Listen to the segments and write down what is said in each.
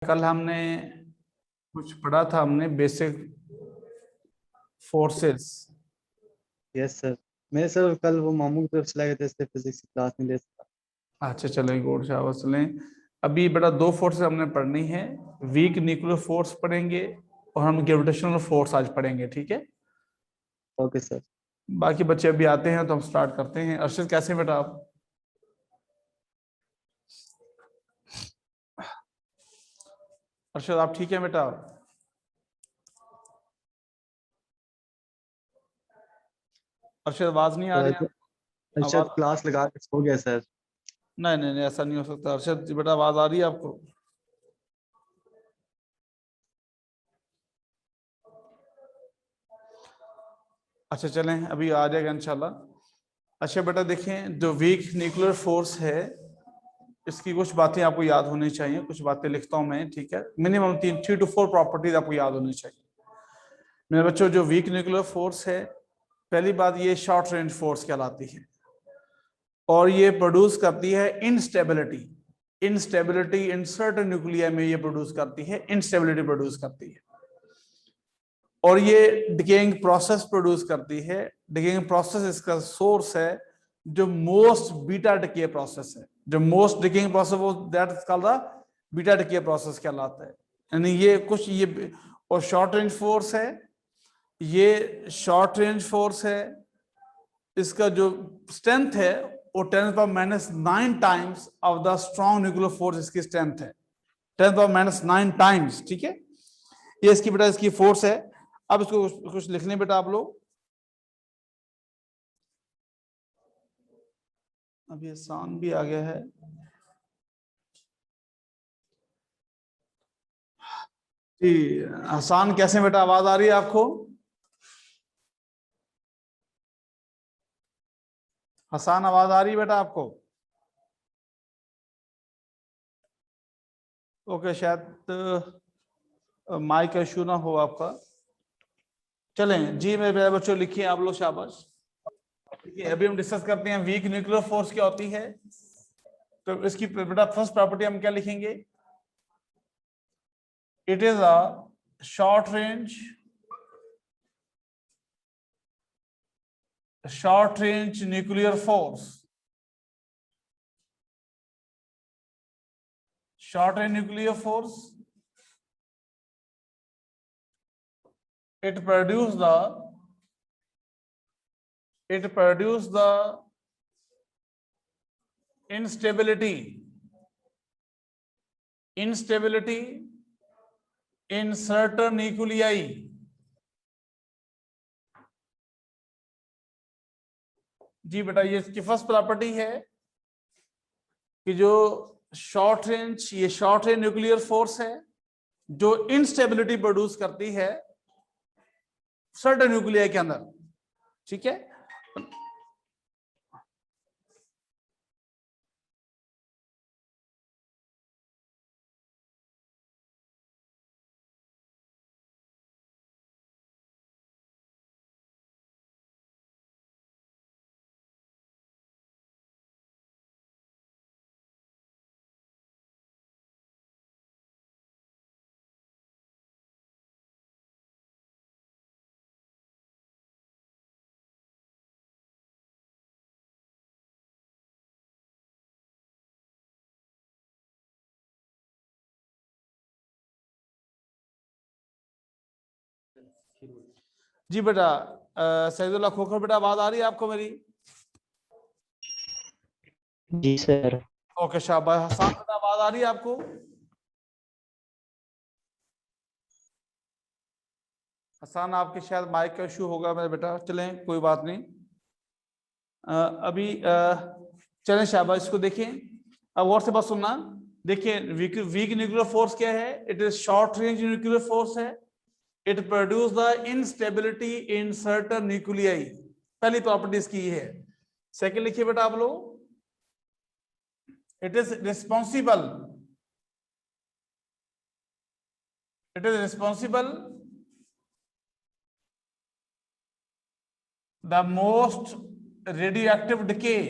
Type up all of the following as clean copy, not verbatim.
कल हमने कुछ पढ़ा था, हमने बेसिक फोर्सेस। Yes sir. मैं सर कल वो मामू की तरफ चला गया था इसलिए फिजिक्स की क्लास नहीं ले सका। अच्छा चलें, गुड शाबाश चलें। अभी बेटा दो फोर्सेस हमने पढ़नी है। वीक न्यूक्लियर फोर्स पढ़ेंगे और हम ग्रेविटेशनल फोर्स आज पढ़ेंगे, ठीक है। Okay sir. बाकी बच्चे अभी आते हैं तो हम स्टार्ट करते हैं। अर्शद कैसे बेटा आप? अर्शद आप ठीक है बेटा? अर्शद आवाज नहीं आ रही है? अच्छा आवाज क्लास लगा के सो गया सर। नहीं नहीं नहीं, ऐसा नहीं हो सकता। अर्शद बेटा आवाज आ रही है आपको? अच्छा चलें, अभी आ जाएगा इंशाल्लाह। अच्छा बेटा देखें, जो वीक न्यूक्लियर फोर्स है इसकी कुछ बातें आपको याद होनी चाहिए। कुछ बातें लिखता हूं मैं, ठीक है। मिनिमम 3 to 4 प्रॉपर्टीज आपको याद होनी चाहिए मेरे बच्चों। जो वीक न्यूक्लियर फोर्स है, पहली बात ये शॉर्ट रेंज फोर्स कहलाती है और ये प्रोड्यूस करती है instability. Instability in certain nuclei में ये प्रोड्यूस करती है, इंस्टेबिलिटी प्रोड्यूस करती है। और ये डिकेइंग प्रोसेस प्रोड्यूस करती है। डिकेइंग प्रोसेस इसका सोर्स है जो मोस्ट बीटा डिके प्रोसेस है। जो मोस्ट डिकेइंग प्रोसेस वो that is called the beta decay process कहलाता है। यानी ये कुछ ये और शॉर्ट रेंज फोर्स है, ये शॉर्ट रेंज फोर्स है। इसका जो स्ट्रेंथ है वो 10⁻⁹ times of the strong nuclear force इसकी स्ट्रेंथ है। 10⁻⁹ टाइम्स, ठीक है। ये इसकी बेटा इसकी फोर्स है। अब इसको कुछ लिख लें बेटा आप लोग। अभी आसान भी आ गया है। जी आसान कैसे बेटा? आवाज आ रही है आपको? हसान आवाज आ रही है बेटा आपको? ओके, शायद माइक का इशू ना हो आपका। चलें जी मेरे बच्चों, लिखिए आप लोग, शाबाश। देखिए अभी हम डिस्कस करते हैं वीक न्यूक्लियर फोर्स क्या होती है। तो इसकी बेटा फर्स्ट प्रॉपर्टी हम क्या लिखेंगे? It is a short range nuclear force. Short range nuclear force, it produce the instability in certain nuclei. जी बेटा, ये इसकी फर्स्ट प्रॉपर्टी है कि जो शॉर्ट रेंज न्यूक्लियर फोर्स है जो इंस्टेबिलिटी प्रोड्यूस करती है सर्टेन न्यूक्लिया के अंदर, ठीक है। जी बेटा सैदुल्ला खोखर बेटा, आवाज आ रही है आपको मेरी? जी सर। ओके शाबाश। हसन बेटा आवाज आ रही है आपको? हसन आपके शायद माइक का इशू होगा मेरे बेटा, चलें कोई बात नहीं। अभी चलें शाबाश, इसको देखें। अब और से बात सुनना। देखिए वीक न्यूक्लियर फोर्स क्या है? It is short range nuclear force है। It produce the instability in certain nuclei. पहली प्रॉपर्टी इसकी है। सेकंड लिखिए बेटा आप लोग, it is responsible the most radioactive decay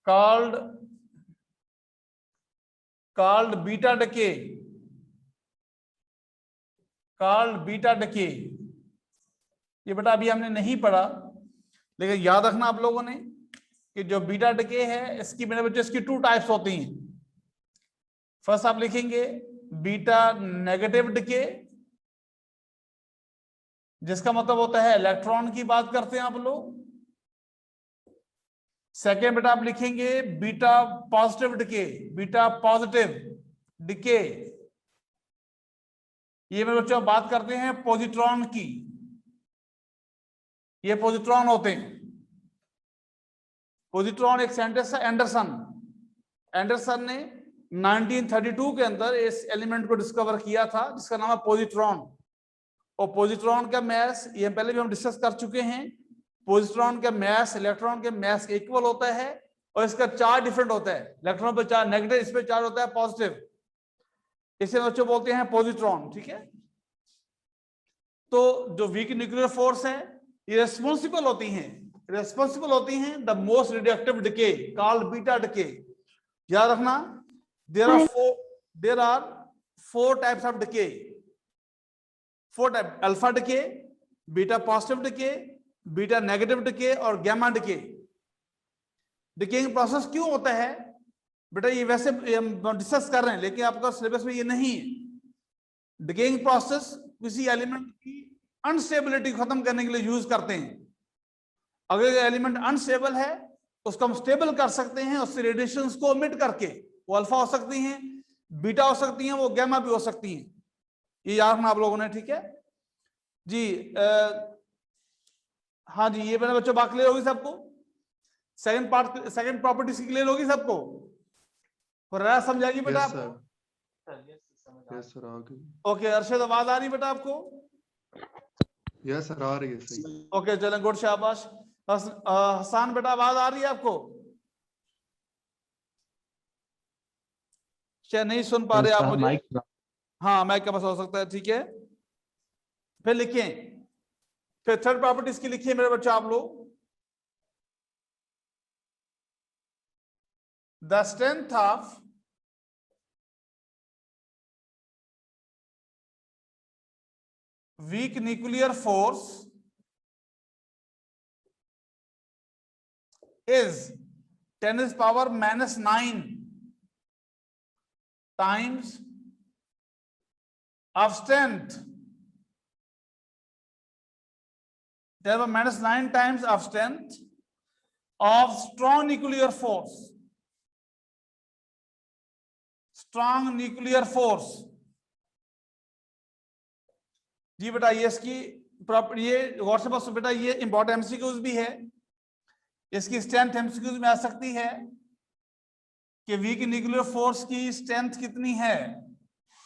called beta decay, ये बेटा अभी हमने नहीं पढ़ा, लेकिन याद रखना आप लोगों ने कि जो बीटा डिके है इसकी मेरे बच्चे इसकी 2 टाइप्स होती हैं। फर्स्ट आप लिखेंगे बीटा नेगेटिव डिके, जिसका मतलब होता है इलेक्ट्रॉन की बात करते हैं आप लोग। सेकेंड बेटा आप लिखेंगे बीटा पॉजिटिव डिके, ये मेरे बच्चों बात करते हैं पॉजिट्रॉन की, ये पॉजिट्रॉन होते हैं। पॉजिट्रॉन एक साइंटिस्ट है एंडरसन ने 1932 के अंदर इस एलिमेंट को डिस्कवर किया था जिसका नाम है पॉजिट्रॉन। और पॉजिट्रॉन का मैस ये पहले भी हम डिस्कस कर चुके हैं, पॉजिट्रॉन का मैस इलेक्ट्रॉन के मैस के इक्वल होता है और इसका चार्ज डिफरेंट होता है। इलेक्ट्रॉन पे चार्ज नेगेटिव, इस पे चार्ज होता है पॉजिटिव, इसे बच्चों बोलते हैं पॉजिट्रॉन। ठीक है, तो जो वीक न्यूक्लियर फोर्स है ये रेस्पॉन्सिबल होती हैं the most radioactive decay called beta decay. याद रखना there are 4 types of decay, 4 type, alpha decay, beta positive decay, beta negative decay और गामा डिके। डिकेइंग प्रोसेस क्यों होता है बेटा, ये वैसे हम डिस्कस कर रहे हैं लेकिन आपका सिलेबस में ये नहीं है। डिकेइंग प्रोसेस किसी एलिमेंट की अनस्टेबिलिटी खत्म करने के लिए यूज करते हैं। अगर एलिमेंट अनस्टेबल है उसको हम स्टेबल कर सकते हैं, उससे रेडिएशंस को ओमिट करके, वो अल्फा हो सकती हैं, बीटा हो सकती हैं, वो गामा भी हो सकती हैं। ये याद रखना आप लोगों ने। ठीक है जी, हाँ जी, ये मेरे बच्चों बात क्लियर होगी सबको? सेकंड प्रॉपर्टी की क्लियर होगी सबको? समझाएगी बेटा आपको? यस सर, आ गई। ओके, अरशद आवाज आ रही बेटा आपको? यस सर, आ रही है सही। ओके चलें, गुड, शाबाश। हसन बेटा आवाज आ रही है आपको? शायद नहीं सुन पा रहे आप मुझे। हाँ, माइक का बस हो सकता है। ठीक है, फिर लिखें, फिर थर्ड प्रॉपर्टीज की लिखिए मेरे बच्चे आप लोग। The strength of weak nuclear force is 10 to the power -9 times of strength, 10 to the power -9 times of strength of strong nuclear force, strong nuclear force। जी बेटा, ये इसकी प्रॉपर्टी, ये गौर से बस बेटा, ये इंपॉर्टेंट एमसीक्यूज भी है, इसकी स्ट्रेंथ एमसीक्यूज में आ सकती है कि वीक न्यूक्लियर फोर्स की स्ट्रेंथ कितनी है।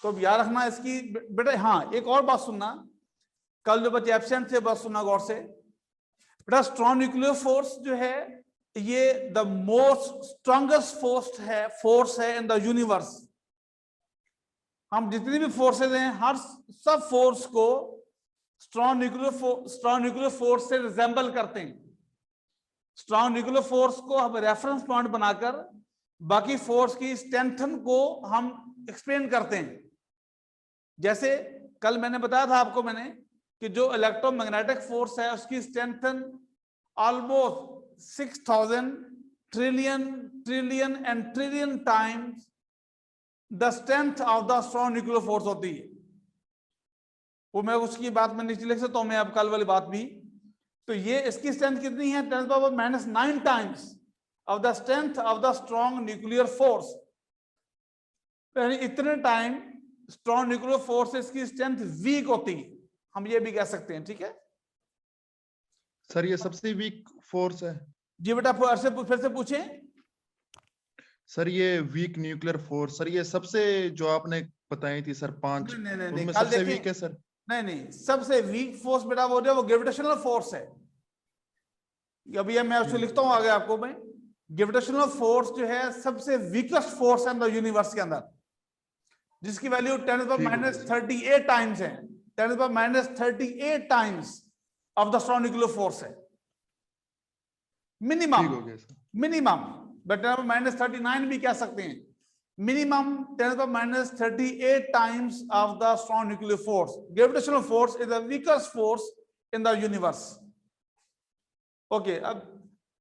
तो अब याद रखना इसकी बेटा। हाँ, एक और बात सुनना, कल जो बच्चे एब्सेंट थे बात सुनना गौर से बेटा। स्ट्रॉन्ग न्यूक्लियर फोर्स जो है ये द मोस्ट स्ट्रॉन्गेस्ट फोर्स है इन द यूनिवर्स। हम जितनी भी फोर्सेज हैं, हर सब फोर्स को स्ट्रॉन्ग न्यूक्लियर फोर्स से रिजेंबल करते हैं। स्ट्रॉन्ग न्यूक्लियर फोर्स को हम रेफरेंस पॉइंट बनाकर बाकी फोर्स की स्ट्रेंथ को हम एक्सप्लेन करते हैं। जैसे कल मैंने बताया था आपको कि जो इलेक्ट्रोमैग्नेटिक फोर्स है उसकी strength almost 6000 trillion times the strength of the strong nuclear force होती है। वो मैं उसकी बात में नीचे लिख सकता हूं मैं, अब कल वाली बात भी। तो ये इसकी स्ट्रेंथ कितनी है? 10 to the power -9 times of the strength of the strong nuclear force. यानी इतने टाइम स्ट्रॉन्ग न्यूक्लियर फोर्स इसकी स्ट्रेंथ वीक होती है, हम ये भी कह सकते हैं। ठीक है सर, ये सबसे वीक फोर्स है? जी बेटा, फिर से पूछें सर। ये वीक न्यूक्लियर फोर्स सर, ये सबसे जो आपने बताई थी सर 5, उनमें सबसे वीक है सर? नहीं, सबसे वीक फोर्स बेटा वो ग्रेविटेशनल फोर्स है। अभी मैं उसको लिखता हूं आगे आपको मैं। ग्रेविटेशनल फोर्स जो है सबसे वीकेस्ट फोर्स है द यूनिवर्स के अंदर, जिसकी value 10 to the power -38 times है। 10 to the power -38 times of the strong nuclear force है मिनिमम। बट 10⁻39 भी कह सकते हैं। Minimum 10⁻38 times of the strong nuclear force. Gravitational force is the weakest force in the universe. Okay, अब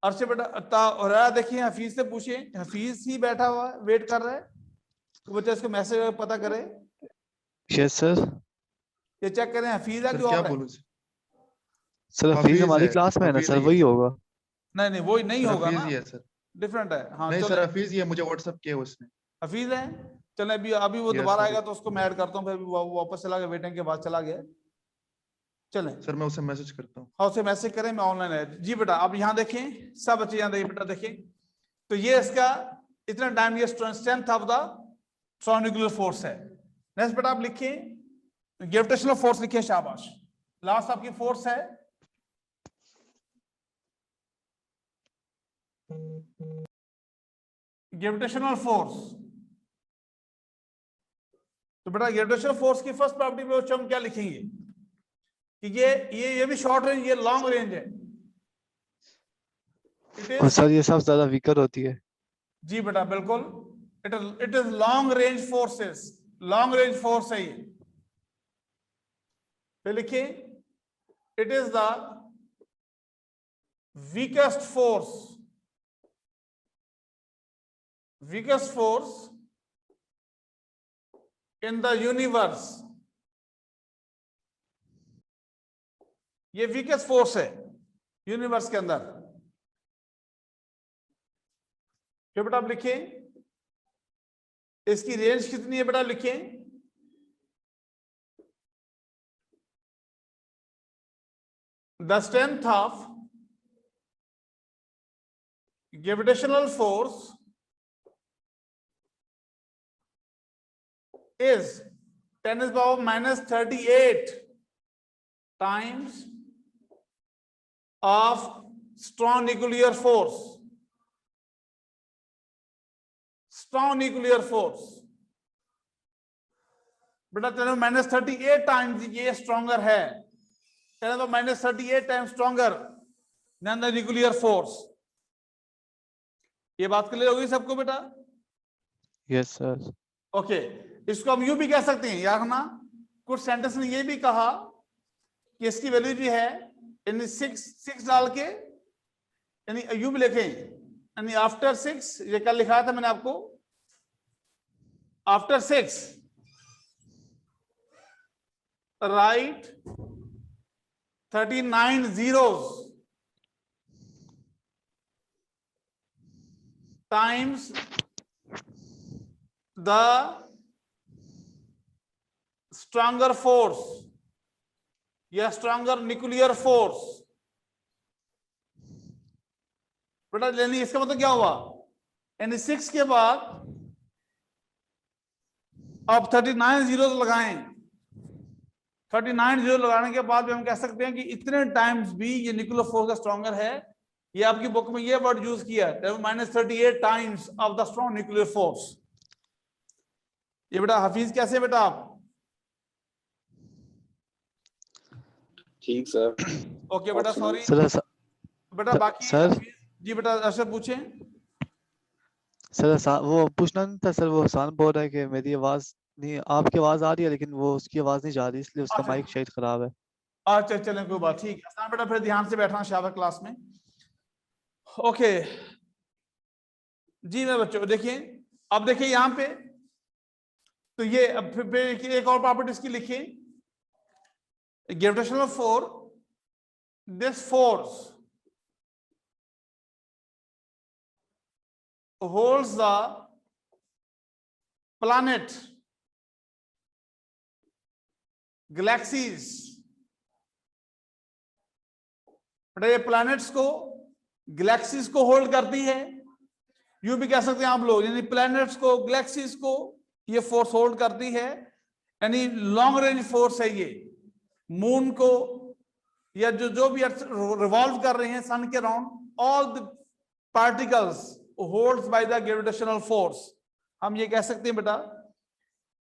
अर्शद बेटा और देखिए हफीज से पूछिए, हफीज ही बैठा हुआ है, वेट कर रहा है, तो बच्चे इसको मैसेज पता करे। Yes sir. ये चेक करें हफीज है सर कि क्या और है? बोलूं सर हफीज हमारी क्लास में है ना हफीज सर, ही है वही सर। होगा। नहीं वही नहीं सर होगा हफीज ना, ही है सर। डिफरेंट है। हाँ नहीं चलो, सर हफीज ही है, मुझे व्हाट्सएप किया उसने। हफीज है। चले अभी अभी वो Yes, दोबारा sir. आएगा तो उसको मैं ऐड करता हूँ, फिर वो वापस चला गया, वेटिंग के बाद चला गया। चले सर मैं उसे मैसेज करता हूँ। हाँ, उसे मैसेज करें, मैं ऑनलाइन है जी बेटा। अब यहाँ देखें सब बच्चे, यहाँ देखिए बेटा, देखें तो ये इसका इतना टाइम, ये strength of the strong nuclear force है। नेक्स्ट बेटा आप लिखिए ग्रेविटेशनल फोर्स, लिखिए, शाबाश। लास्ट आपकी फोर्स है ग्रेविटेशनल फोर्स। तो बेटा ग्रेविटेशनल फोर्स की फर्स्ट प्रॉपर्टी पे हम क्या लिखेंगे कि ये भी शॉर्ट रेंज, ये लॉन्ग रेंज है। और सर ये सब ज्यादा वीकर होती है। जी बेटा बिल्कुल, it is long range forces, long range force है ये। फिर लिखिए it is the weakest force, weakest force in the universe. ये वीकेस्ट फोर्स है यूनिवर्स के अंदर। फिर बेटा आप लिखिए इसकी रेंज कितनी है बेटा, लिखिए the strength of gravitational force is 10⁻38 times of strong nuclear force. Strong nuclear force बेटा 10⁻38 times ये स्ट्रॉन्गर है, 10⁻38 times stronger than the nuclear force. ये बात क्लियर होगी सबको बेटा? Yes sir. ओके, इसको हम यूं भी कह सकते हैं, याद रखना कुछ सेंटेंस ने ये भी कहा कि इसकी वैल्यू भी है यानी 6 डाल के, यानी यूं भी लिखें यानी आफ्टर 6, ये कल लिखा था मैंने आपको, after 6 right 39 zeros times the stronger force या stronger nuclear force। बेटा यानी इसका मतलब क्या हुआ, यानी 6 के बाद अब 39 जीरो लगाएं, 39 जीरो लगाने के बाद भी हम कह सकते हैं कि इतने टाइम्स भी ये न्यूक्लियर फोर्स का स्ट्रॉन्गर है। ये आपकी बुक में ये वर्ड यूज किया है -38 times of the strong nuclear force. ये बेटा हफीज कैसे बेटा आप? ठीक सर। ओके बेटा, सॉरी सर बेटा, बाकी सर जी बेटा अरशद पूछे। सर वो पूछना नहीं था सर, वो हसान बोल रहा है कि मेरी आवाज नहीं, आपकी आवाज आ रही है लेकिन वो उसकी आवाज नहीं जा रही, इसलिए उसका माइक शायद खराब है। अच्छा चलें कोई बात, ठीक है बेटा, फिर ध्यान से बैठना शाबाश क्लास में। ओके जी मेरे बच्चों देखिए, अब देखिए यहाँ पे तो ये अब फिर एक और प्रॉपर्टी इसकी लिखिए, gravitational force, this force holds the planet, galaxies, बेटा ये प्लैनेट्स को, गैलेक्सीज को होल्ड करती है। यूं भी कह सकते हैं आप लोग, यानी प्लैनेट्स को, गैलेक्सीज को ये फोर्स होल्ड करती है, यानी लॉन्ग रेंज फोर्स है ये। मून को या जो भी रिवॉल्व कर रहे हैं सन के around, all the particles holds by the gravitational force, हम ये कह सकते हैं बेटा।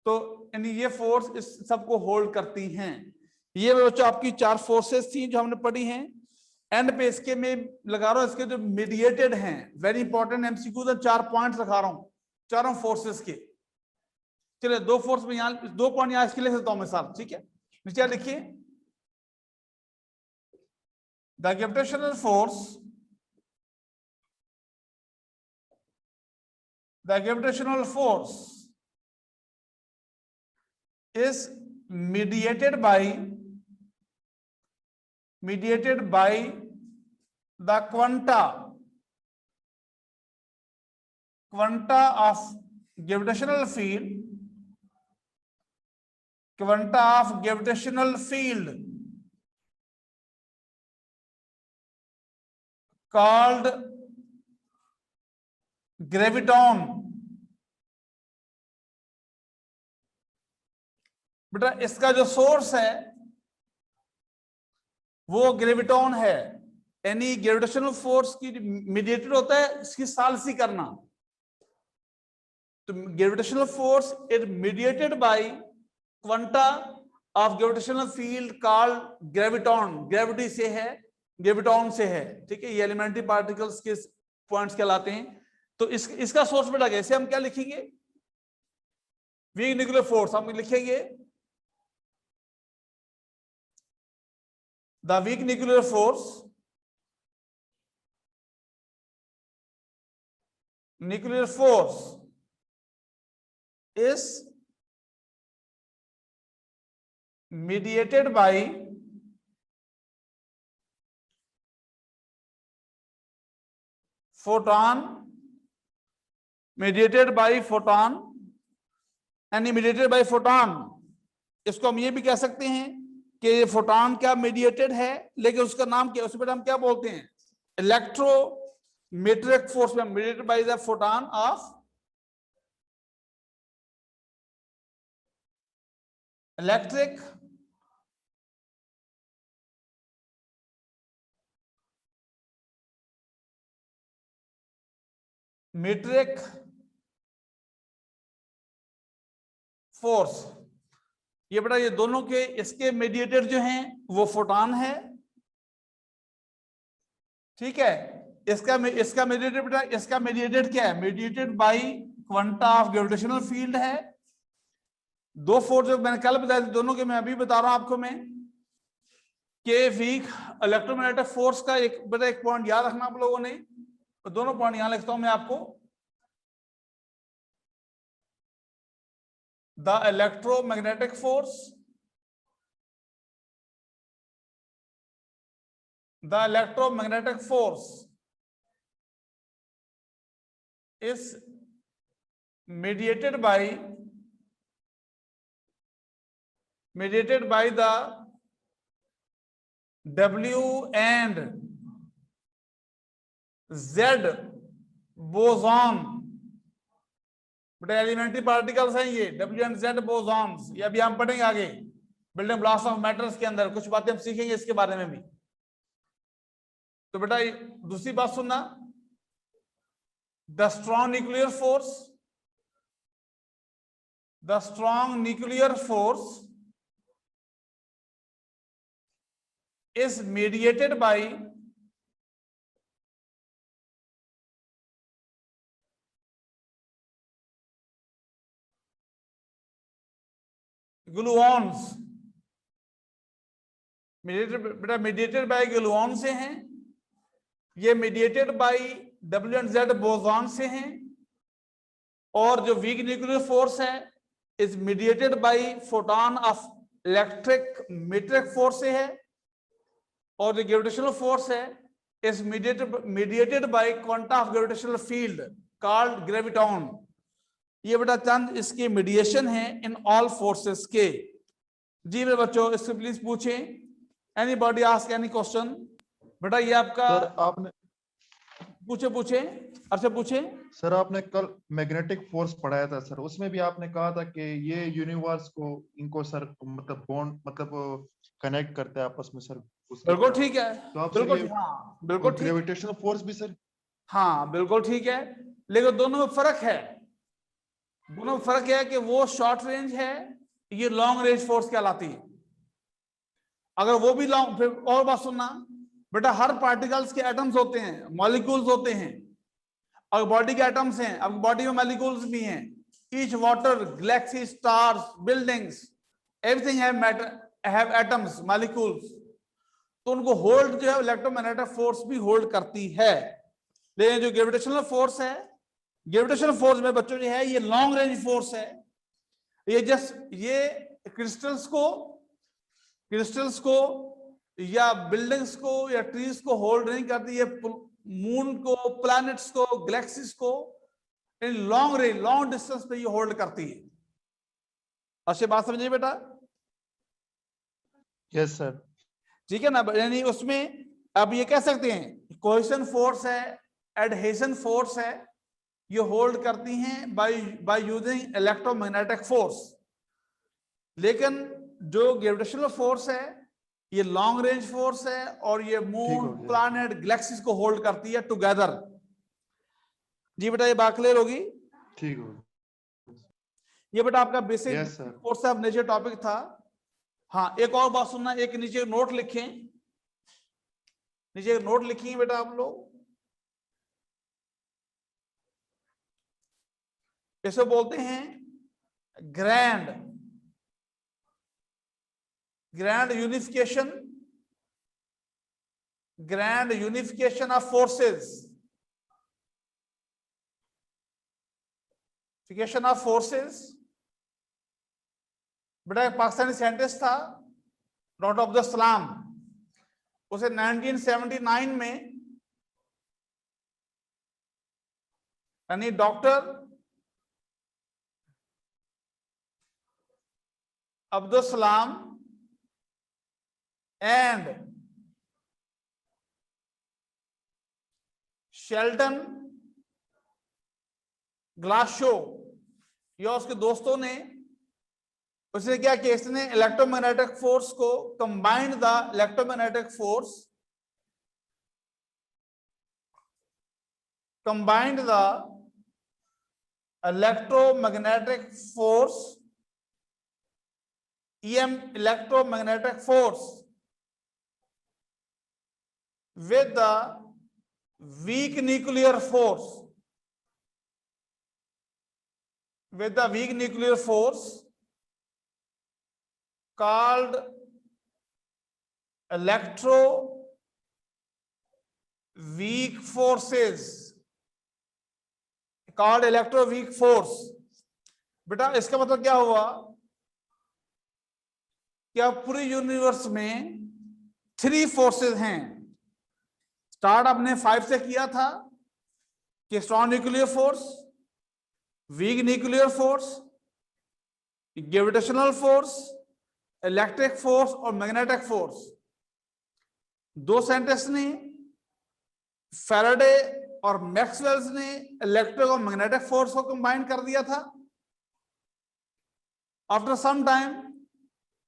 तो यानी ये फोर्स इस सबको होल्ड करती हैं। ये बच्चों आपकी 4 फोर्सेस थी जो हमने पढ़ी हैं, एंड पे इसके में लगा रहा हूं, इसके जो मीडिएटेड हैं, वेरी इंपॉर्टेंट एमसीक्यू, 4 पॉइंट्स रखा रहा हूं चारों फोर्सेस के। चलिए 2 फोर्स में यहां 2 पॉइंट यहां इसके लिए देता हूं मैं साथ, ठीक है। नीचे लिखिए, the gravitational force, the gravitational force is mediated by the quanta of gravitational field called graviton. बेटा इसका जो सोर्स है वो ग्रेविटॉन है, यानी ग्रेविटेशनल फोर्स की मीडिएटेड होता है इसकी सालसी करना। तो gravitational force is mediated by quanta of gravitational field called graviton, gravity से है, ग्रेविटॉन से है, ठीक है। ये एलिमेंट्री पार्टिकल्स के पॉइंट्स कहलाते हैं। तो इसका सोर्स बेटा कैसे हम क्या लिखेंगे, वीक न्यूक्लियर फोर्स हम लिखेंगे, the week nuclear force is mediated by photon, mediated by photon and mediated by photon। इसको हम ये भी कह सकते हैं कि ये फोटॉन क्या मीडिएटेड है, लेकिन उसका नाम क्या, उसमें हम क्या बोलते हैं, इलेक्ट्रोमैग्नेटिक फोर्स में mediated by the photon of electric metric force. ये बेटा ये दोनों के इसके मीडिएटर जो हैं वो फोटॉन है, ठीक है। इसका मीडिएटर बेटा, इसका मीडिएटेड क्या है, mediated by quanta of gravitational field है। 2 फोर्स जो मैंने कल बताया था, दोनों के मैं अभी बता रहा हूं आपको मैं, के वीक इलेक्ट्रोमैग्नेटिक फोर्स का एक बेटा एक पॉइंट याद रखना आप लोगों ने, तो दोनों पॉइंट यहां लिखता हूं मैं आपको। The electromagnetic force, is mediated by the W and Z boson. बेटा एलिमेंट्री पार्टिकल्स हैं ये W and Z बोसॉन्स, ये अभी हम पढ़ेंगे आगे बिल्डिंग ब्लॉक्स ऑफ मैटर्स के अंदर, कुछ बातें हम सीखेंगे इसके बारे में भी। तो बेटा दूसरी बात सुनना, the strong nuclear force is mediated by gluons. mediated by gluon से हैं, ये mediated by W and Z boson से हैं, और जो वीक न्यूक्लियर फोर्स है is mediated by photon of electric metric force से है, और जो ग्रेविटेशनल फोर्स है is mediated by quanta of gravitational field called graviton. ये बेटा चंद इसके मीडिएशन है इन ऑल फोर्सेस के। जी मेरे बच्चों इससे प्लीज पूछें, एनीबॉडी आस्क एनी क्वेश्चन। बेटा ये आपका सर आपने पूछे अच्छा पूछे। सर आपने कल मैग्नेटिक फोर्स पढ़ाया था सर, उसमें भी आपने कहा था कि ये यूनिवर्स को इनको सर मतलब बॉन्ड मतलब कनेक्ट करता है आपस में सर। बिल्कुल ठीक है, तो आप बिल्कुल हाँ बिल्कुल ठीक, ग्रेविटेशनल फोर्स भी सर हाँ बिल्कुल ठीक है, लेकिन दोनों में फर्क है। दोनों में फर्क है कि वो शॉर्ट रेंज है, ये लॉन्ग रेंज फोर्स कहलाती है। अगर वो भी लॉन्ग, फिर और बात सुनना, बेटा हर पार्टिकल्स के एटम्स होते हैं, मॉलिक्यूल्स होते हैं, और बॉडी के एटम्स हैं, अब बॉडी में मॉलिक्यूल्स भी हैं। Each water, Galaxy, stars, buildings, everything have matter, have atoms, molecules. तो उनको होल्ड जो है इलेक्ट्रोमैग्नेटिक फोर्स भी होल्ड करती है। लेकिन जो ग्रेविटेशनल फोर्स है, ग्रेविटेशनल फोर्स में बच्चों जो है ये लॉन्ग रेंज फोर्स है। ये जस्ट ये क्रिस्टल्स को या बिल्डिंग्स को या ट्रीज को होल्ड नहीं करती है, मून को, प्लैनेट्स को, गैलेक्सीज को in long range, long distance पे ये होल्ड करती है। अच्छी बात समझिए बेटा? Yes sir. ठीक है ना? यानी उसमें अब ये कह सकते हैं कोहेशन फोर्स है, एडहेशन फोर्स है, ये होल्ड करती हैं बाय यूजिंग इलेक्ट्रोमैग्नेटिक फोर्स। लेकिन जो ग्रेविटेशनल फोर्स है ये लॉन्ग रेंज फोर्स है, और ये मून, प्लैनेट, गैलेक्सीज को होल्ड करती है टुगेदर। जी बेटा ये बात क्लियर होगी? ठीक हो। ये बेटा आपका basic Yes, sir. Force of nature topic था। हाँ, एक और बात सुनना, एक नीचे नोट लिखें, नीचे नोट लिखिए बेटा आप लोग। इसे बोलते हैं ग्रैंड यूनिफिकेशन ऑफ फोर्सेस। बेटा एक पाकिस्तानी साइंटिस्ट था डॉक्टर अब्दुल सलाम, उसे 1979 में यानी डॉक्टर अब्दुल सलाम एंड शेल्टन ग्लासो या उसके दोस्तों ने उसने क्या किया, इसने इलेक्ट्रोमैग्नेटिक फोर्स को combined the electromagnetic force electromagnetic force with the weak nuclear force called electro weak force। बेटा इसका मतलब क्या हुआ कि अब पूरी यूनिवर्स में 3 फोर्सेस हैं। स्टार्ट आपने 5 से किया था कि strong nuclear force, weak nuclear force, gravitational force, electric force और मैग्नेटिक फोर्स। 2 साइंटिस्ट ने, फैराडे और मैक्सवेल्स ने इलेक्ट्रिक और मैग्नेटिक फोर्स को कंबाइन कर दिया था। After some time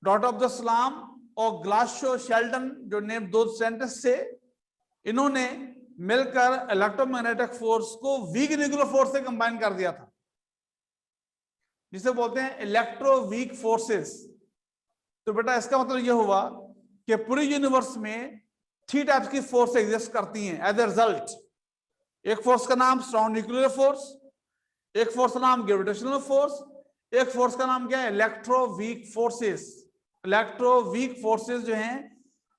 doctor Abdul Salam और ग्लासो, शेल्टन जो नेम 2 साइंटिस्ट थे, इन्होंने मिलकर इलेक्ट्रोमैग्नेटिक फोर्स को वीक न्यूक्लियर फोर्स से कंबाइन कर दिया था, जिसे बोलते हैं इलेक्ट्रो वीक फोर्सेस। तो बेटा इसका मतलब यह हुआ कि पूरी यूनिवर्स में 3 टाइप्स की फोर्स एग्जिस्ट करती हैं एज ए रिजल्ट। एक फोर्स का नाम स्ट्रॉन्ग न्यूक्लियर फोर्स, एक फोर्स का नाम ग्रेविटेशनल फोर्स, एक फोर्स का नाम क्या है, electro weak forces. Electro weak forces जो हैं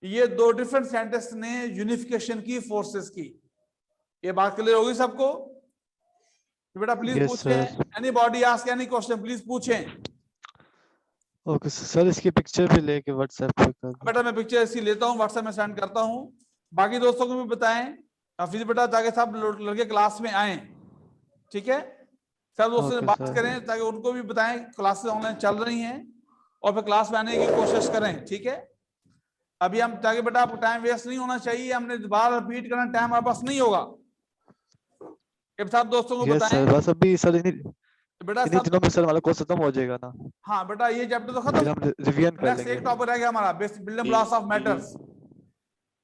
ये 2 डिफरेंट साइंटिस्ट ने यूनिफिकेशन की फोर्सेस की। ये बात क्लियर होगी सबको? बेटा प्लीज पूछें, anybody ask any question, please पूछें। ओके सर, इसकी पिक्चर भी लेके व्हाट्सएप पे कर दो। बेटा मैं पिक्चर इसकी लेता हूँ, व्हाट्सएप में सेंड करता हूँ। बाकी दोस्तों को भी बताएं, हाफिज बेटा, ताकि सब लड़के क्लास में आए। ठीक है, सब दोस्तों से बात करें ताकि उनको भी बताएं क्लासेस ऑनलाइन चल रही हैं और फिर क्लास में आने की कोशिश करें। ठीक है, अभी हम ताकि बेटा आपको टाइम वेस्ट नहीं होना चाहिए, हमने दोबारा रिपीट करना, टाइम हमारे पास नहीं होगा। सब दोस्तों को बताएं। बस अभी सर बेटा इन्हीं दिनों में सर हमारा कोर्स खत्म हो जाएगा ना? हाँ बेटा, ये चैप्टर तो खत्म, फिर हम रिवीजन कर लेंगे। एक टॉपिक रह गया हमारा, बिल्डिंग ब्लॉक्स ऑफ मैटर्स।